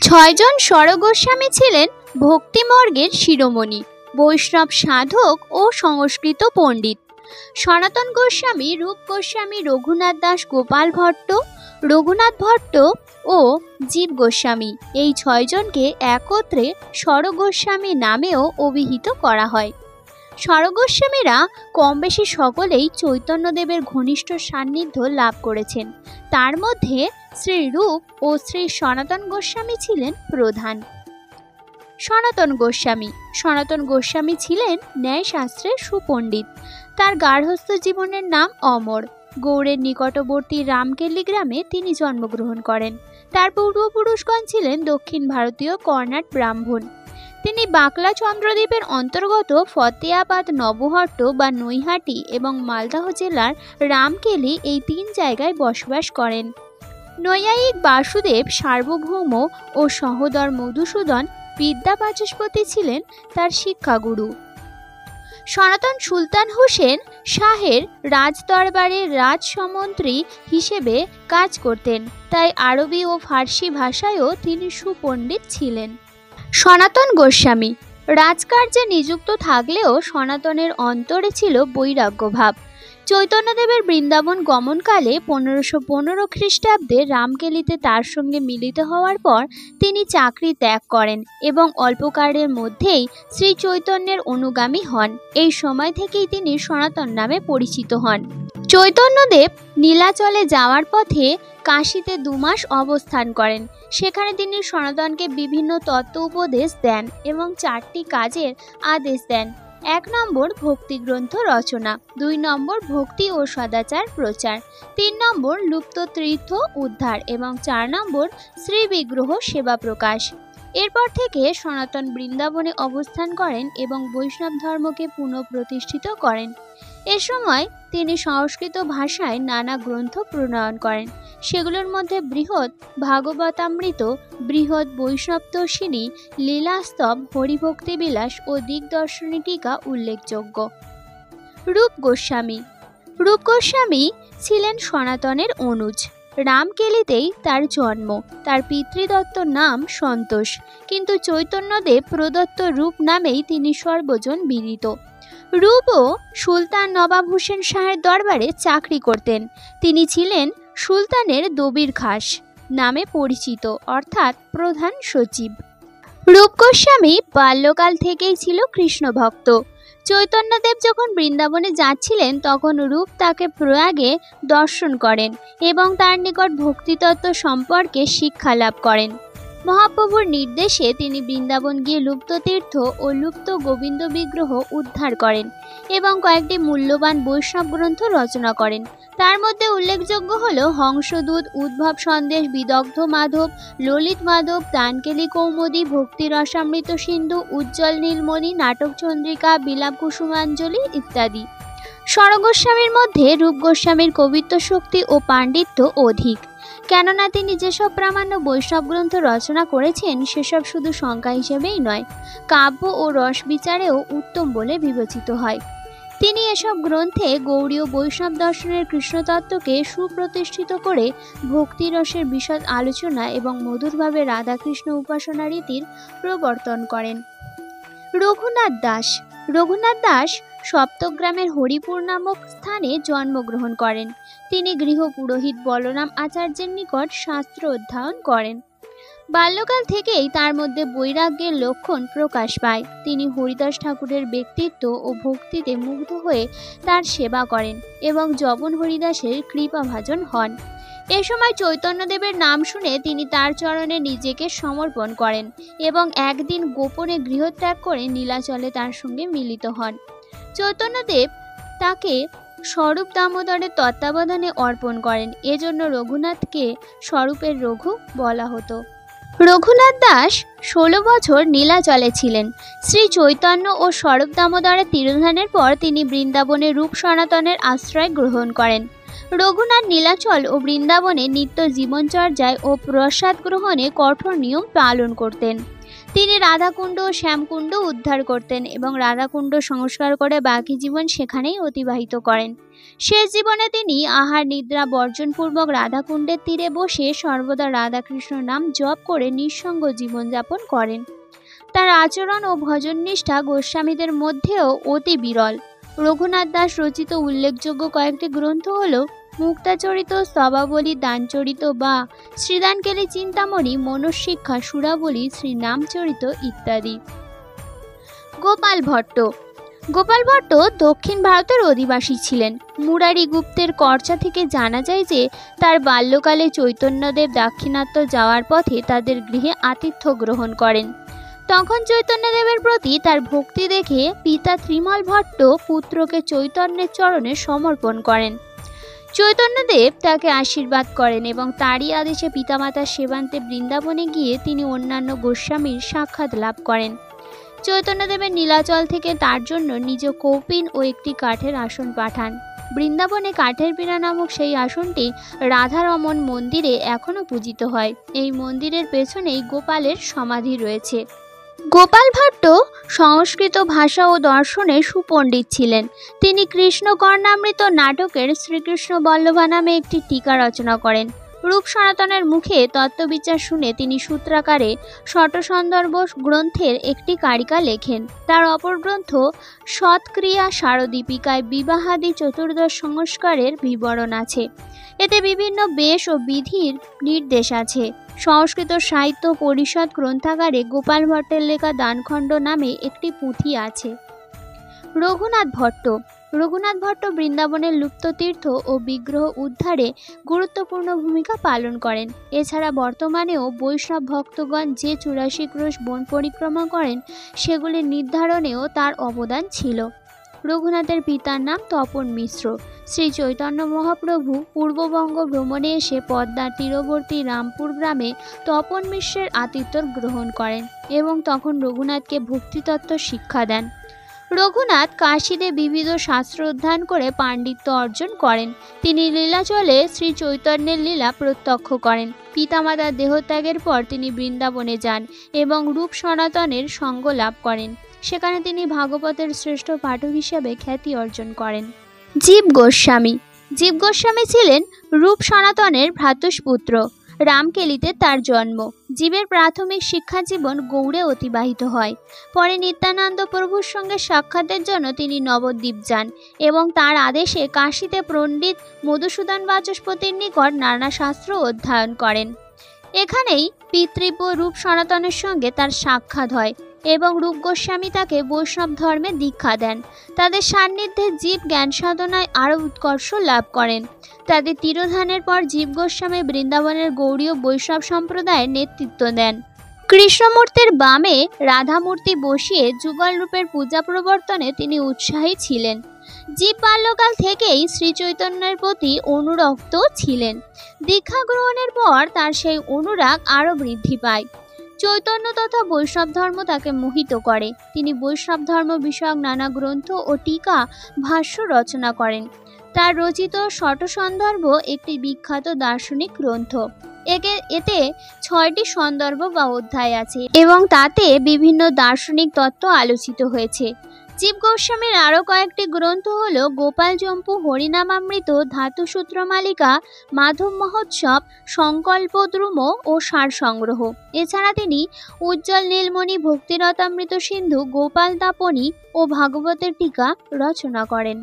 ছয়জন স্বরগোস্বামী ছিলেন ভক্তিমার্গের শিরোমণি, বৈষ্ণব সাধক ও সংস্কৃত পণ্ডিত। সনাতন গোস্বামী, রূপ গোস্বামী, রঘুনাথ দাস, গোপাল ভট্ট, রঘুনাথ ভট্ট ও জীব গোস্বামী, এই ছয়জনকে একত্রে স্বরগোস্বামী নামেও অভিহিত করা হয়। স্বরগোস্বামীরা কম বেশি সকলেই চৈতন্যদেবের ঘনিষ্ঠ সান্নিধ্য লাভ করেছেন। তার মধ্যে শ্রী রূপ ও শ্রী সনাতন গোস্বামী ছিলেন প্রধান। সনাতন গোস্বামী সনাতন গোস্বামী ছিলেন ন্যায়শাস্ত্রের সুপণ্ডিত। তার গার্হস্থ্য জীবনের নাম অমর। গৌড়ের নিকটবর্তী রামকেলি গ্রামে তিনি জন্মগ্রহণ করেন। তার পূর্বপুরুষগণ ছিলেন দক্ষিণ ভারতীয় কর্ণাট ব্রাহ্মণ। তিনি বাকলা চন্দ্রদ্বীপের অন্তর্গত ফতেয়াবাদ, নবহট্ট বা নৈহাটি এবং মালদহ জেলার রামকেলি, এই তিন জায়গায় বসবাস করেন। নৈয়ায়িক বাসুদেব সার্বভৌম ও সহোদর মধুসূদন বিদ্যা বাচস্পতি ছিলেন তার শিক্ষাগুরু। সনাতন সুলতান হোসেন শাহের রাজদরবারের রাজসমন্ত্রী হিসেবে কাজ করতেন, তাই আরবি ও ফার্সি ভাষায়ও তিনি সুপণ্ডিত ছিলেন। সনাতন গোস্বামী রাজকার্যে নিযুক্ত থাকলেও সনাতনের অন্তরে ছিল বৈরাগ্যভাব। চৈতন্যদেবের বৃন্দাবন গমনকালে 1515 খ্রিস্টাব্দে রামকেলিতে তার সঙ্গে মিলিত হওয়ার পর তিনি চাকরি ত্যাগ করেন এবং অল্পকালের মধ্যেই শ্রী চৈতন্যের অনুগামী হন। এই সময় থেকেই তিনি সনাতন নামে পরিচিত হন। চৈতন্যদেব নীলাচলে যাওয়ার পথে কাশীতে 2 মাস অবস্থান করেন। সেখানে তিনি সনাতনকে বিভিন্ন তত্ত্ব উপদেশ দেন এবং 4টি কাজের আদেশ দেন। 1 নম্বর ভক্তি গ্রন্থ রচনা, 2 নম্বর ভক্তি ও সদাচার প্রচার, 3 নম্বর লুপ্ত তীর্থ উদ্ধার এবং 4 নম্বর শ্রী বিগ্রহ সেবা প্রকাশ। এরপর থেকে সনাতন বৃন্দাবনে অবস্থান করেন এবং বৈষ্ণব ধর্মকে পুনঃপ্রতিষ্ঠিত করেন। এ সময় তিনি সংস্কৃত ভাষায় নানা গ্রন্থ প্রণয়ন করেন। সেগুলোর মধ্যে বৃহৎ ভাগবতামৃত, বৃহৎ বৈষ্ণবতোষিণী, লীলাস্তব, হরিভক্তিবিলাস ও দিগদর্শনী টিকা উল্লেখযোগ্য। রূপ গোস্বামী রূপ গোস্বামী ছিলেন সনাতনের অনুজ। রামকেলিতেই তার জন্ম। তার পিতৃদত্ত নাম সন্তোষ, কিন্তু চৈতন্যদেব প্রদত্ত রূপ নামেই তিনি সর্বজন বিদিত। রূপও সুলতান নবাব হোসেন শাহের দরবারে চাকরি করতেন। তিনি ছিলেন সুলতানের দবির খাস নামে পরিচিত, অর্থাৎ প্রধান সচিব। রূপ গোস্বামী বাল্যকাল থেকেই ছিল কৃষ্ণ ভক্ত। চৈতন্যদেব যখন বৃন্দাবনে যাচ্ছিলেন তখন রূপ তাকে প্রয়াগে দর্শন করেন এবং তার নিকট ভক্তিতত্ত্ব সম্পর্কে শিক্ষা লাভ করেন। মহাপ্রভুর নির্দেশে তিনি বৃন্দাবন গিয়ে লুপ্ত তীর্থ ও লুপ্ত গোবিন্দ বিগ্রহ উদ্ধার করেন এবং কয়েকটি মূল্যবান বৈষ্ণব গ্রন্থ রচনা করেন। তার মধ্যে উল্লেখযোগ্য হল হংসদূত, উদ্ভব সন্দেশ, বিদগ্ধ মাধব, ললিত মাধব, প্রাণকেলি কৌমুদী, ভক্তি রসামৃত সিন্ধু, উজ্জ্বল নীলমণি, নাটক চন্দ্রিকা, বিলাপ কুসুমাঞ্জলি ইত্যাদি। স্বরগোস্বামীর মধ্যে রূপ গোস্বামীর কবিত্ব শক্তি ও পাণ্ডিত্য অধিক, কেননা তিনি যেসব প্রামাণ্য বৈষ্ণব গ্রন্থ রচনা করেছেন সেসব শুধু সংখ্যা হিসেবেই নয়, কাব্য ও রস বিচারেও উত্তম বলে বিবেচিত হয়। তিনি এসব গ্রন্থে গৌড়ীয় বৈষ্ণব দর্শনের কৃষ্ণতত্ত্বকে সুপ্রতিষ্ঠিত করে ভক্তিরসের বিশদ আলোচনা এবং মধুরভাবে রাধাকৃষ্ণ উপাসনা রীতির প্রবর্তন করেন। রঘুনাথ দাস সপ্তগ্রামের হরিপুর নামক স্থানে জন্মগ্রহণ করেন। তিনি গৃহপুরোহিত বলরাম আচার্যের নিকট শাস্ত্র অধ্যয়ন করেন। বাল্যকাল থেকেই তার মধ্যে বৈরাগ্যের লক্ষণ প্রকাশ পায়। তিনি হরিদাস ঠাকুরের ব্যক্তিত্ব ও ভক্তিতে মুগ্ধ হয়ে তার সেবা করেন এবং যবন হরিদাসের কৃপাভাজন হন। এ সময় চৈতন্যদেবের নাম শুনে তিনি তার চরণে নিজেকে সমর্পণ করেন এবং একদিন গোপনে গৃহত্যাগ করে নীলাচলে তার সঙ্গে মিলিত হন। চৈতন্যদেব তাকে স্বরূপ দামোদরের তত্ত্বাবধানে অর্পণ করেন। এজন্য রঘুনাথকে স্বরূপের রঘু বলা হতো। রঘুনাথ দাস 16 বছর নীলাচলে ছিলেন। শ্রী চৈতন্য ও স্বরূপ দামোদরের তিরোধানের পর তিনি বৃন্দাবনে রূপ সনাতনের আশ্রয় গ্রহণ করেন। রঘুনাথ নীলাচল ও বৃন্দাবনে নিত্য জীবনচর্যায় ও প্রসাদ গ্রহণে কঠোর নিয়ম পালন করতেন। তিনি রাধাকুণ্ড ও শ্যামকুণ্ড উদ্ধার করতেন এবং রাধাকুণ্ড সংস্কার করে বাকি জীবন সেখানেই অতিবাহিত করেন। শেষ জীবনে তিনি আহার নিদ্রা বর্জনপূর্বক রাধাকুণ্ডের তীরে বসে সর্বদা রাধাকৃষ্ণ নাম জপ করে নিঃসঙ্গ জীবনযাপন করেন। তার আচরণ ও ভজন নিষ্ঠা গোস্বামীদের মধ্যেও অতি বিরল। রঘুনাথ দাস রচিত উল্লেখযোগ্য কয়েকটি গ্রন্থ হল মুক্তাচরিত, স্তবাবলী, দানচরিত বা শ্রীদানকেলি চিন্তামণি, মনঃশিক্ষা, সুরাবলী, শ্রীনামচরিত ইত্যাদি। গোপাল ভট্ট। গোপাল ভট্ট দক্ষিণ ভারতের অধিবাসী ছিলেন। মুরারি গুপ্তের কর্চা থেকে জানা যায় যে তার বাল্যকালে চৈতন্যদেব দাক্ষিণাত্য যাওয়ার পথে তাদের গৃহে আতিথ্য গ্রহণ করেন। তখন চৈতন্যদেবের প্রতি তার ভক্তি দেখে পিতা ত্রিমল ভট্ট পুত্রকে চৈতন্যের চরণে সমর্পণ করেন। চৈতন্যদেব তাকে আশীর্বাদ করেন এবং তারই আদেশে পিতামাতার সেবান্তে বৃন্দাবনে গিয়ে তিনি অন্যান্য গোস্বামীর সাক্ষাৎ লাভ করেন। চৈতন্যদেবের নীলাচল থেকে তার জন্য নিজ কৌপিন ও একটি কাঠের আসন পাঠান। বৃন্দাবনে কাঠের পীড়া নামক সেই আসনটি রাধারমণ মন্দিরে এখনও পূজিত হয়। এই মন্দিরের পেছনেই গোপালের সমাধি রয়েছে। গোপাল ভট্ট সংস্কৃত ভাষা ও দর্শনে সুপণ্ডিত ছিলেন। তিনি কৃষ্ণ কর্ণামৃত নাটকের শ্রীকৃষ্ণ বল্লভা নামে একটি টীকা রচনা করেন। রূপ সনাতনের মুখে তত্ত্ববিচার শুনে তিনি সূত্রাকারে শটসন্দর্ভ গ্রন্থের একটি কারিকা লেখেন। তার অপর গ্রন্থ সৎক্রিয়া সারদীপিকায় বিবাহাদি চতুর্দশ সংস্কারের বিবরণ আছে। এতে বিভিন্ন বেশ ও বিধির নির্দেশ আছে। সংস্কৃত সাহিত্য পরিষদ গ্রন্থাগারে গোপাল ভট্টের লেখা দানখণ্ড নামে একটি পুঁথি আছে। রঘুনাথ ভট্ট। রঘুনাথ ভট্ট বৃন্দাবনের লুপ্ত তীর্থ ও বিগ্রহ উদ্ধারে গুরুত্বপূর্ণ ভূমিকা পালন করেন। এছাড়া বর্তমানেও বৈষ্ণব ভক্তগণ যে 84 ক্রোশ বন পরিক্রমা করেন সেগুলির নির্ধারণেও তার অবদান ছিল। রঘুনাথের পিতার নাম তপন মিশ্র। শ্রী চৈতন্য মহাপ্রভু পূর্ববঙ্গ ভ্রমণে এসে পদ্মার তীরবর্তী রামপুর গ্রামে তপন মিশ্রের আতিথ্য গ্রহণ করেন এবং তখন রঘুনাথকে ভক্তিতত্ত্ব শিক্ষা দেন। রঘুনাথ কাশীতে বিবিধ শাস্ত্র অধ্যয়ন করে পাণ্ডিত্য অর্জন করেন। তিনি লীলাচলে শ্রী চৈতন্যের লীলা প্রত্যক্ষ করেন। পিতামাতার দেহত্যাগের পর তিনি বৃন্দাবনে যান এবং রূপ সনাতনের সঙ্গ লাভ করেন। সেখানে তিনি ভাগবতের শ্রেষ্ঠ পাঠক হিসেবে খ্যাতি অর্জন করেন। জীব গোস্বামী। জীব গোস্বামী ছিলেন রূপ সনাতনের ভ্রাতুষ্পুত্র। রামকেলিতে তার জন্ম। জীবের প্রাথমিক শিক্ষা জীবন গৌড়ে অতিবাহিত হয়। পরে নিত্যানন্দ প্রভুর সঙ্গে সাক্ষাতের জন্য তিনি নবদ্বীপ যান এবং তার আদেশে কাশীতে পণ্ডিত মধুসূদন বাচস্পতির নিকট নানা শাস্ত্র অধ্যয়ন করেন। এখানেই পিতৃব্য রূপ সনাতনের সঙ্গে তার সাক্ষাৎ হয় এবং রূপ গোস্বামী তাকে বৈষ্ণব ধর্মে দীক্ষা দেন। তাদের সান্নিধ্যে জীব জ্ঞান সাধনায় আরও উৎকর্ষ লাভ করেন। তাদের তিরোধানের পর জীব গোস্বামী বৃন্দাবনের গৌড়ীয় বৈষ্ণব সম্প্রদায়ের নেতৃত্ব দেন। কৃষ্ণমূর্তির বামে রাধামূর্তি বসিয়ে যুগল রূপের পূজা প্রবর্তনে তিনি উৎসাহী ছিলেন। জীব বাল্যকাল থেকেই শ্রীচৈতন্যের প্রতি অনুরক্ত ছিলেন। দীক্ষা গ্রহণের পর তার সেই অনুরাগ আরও বৃদ্ধি পায়। চৈতন্য তথা বৈষ্ণব ধর্ম তাকে মোহিত করে। তিনি বৈষ্ণব ধর্ম বিষয়ক নানা গ্রন্থ ও টিকা ভাষ্য রচনা করেন। তার রচিত শটসন্দর্ভ একটি বিখ্যাত দার্শনিক গ্রন্থ। এতে 6টি সন্দর্ভ বা অধ্যায় আছে এবং তাতে বিভিন্ন দার্শনিক তত্ত্ব আলোচিত হয়েছে। জীব গোস্বামীর আরও কয়েকটি গ্রন্থ হল গোপাল জম্পু, হরিনামামৃত, ধাতুসূত্র মালিকা, মাধব মহোৎসব, সংকল্পদ্রুম ও সার সংগ্রহ। এছাড়া তিনি উজ্জ্বল নীলমণি, ভক্তিরতামৃত সিন্ধু, গোপাল তাপনী ও ভাগবতের টিকা রচনা করেন।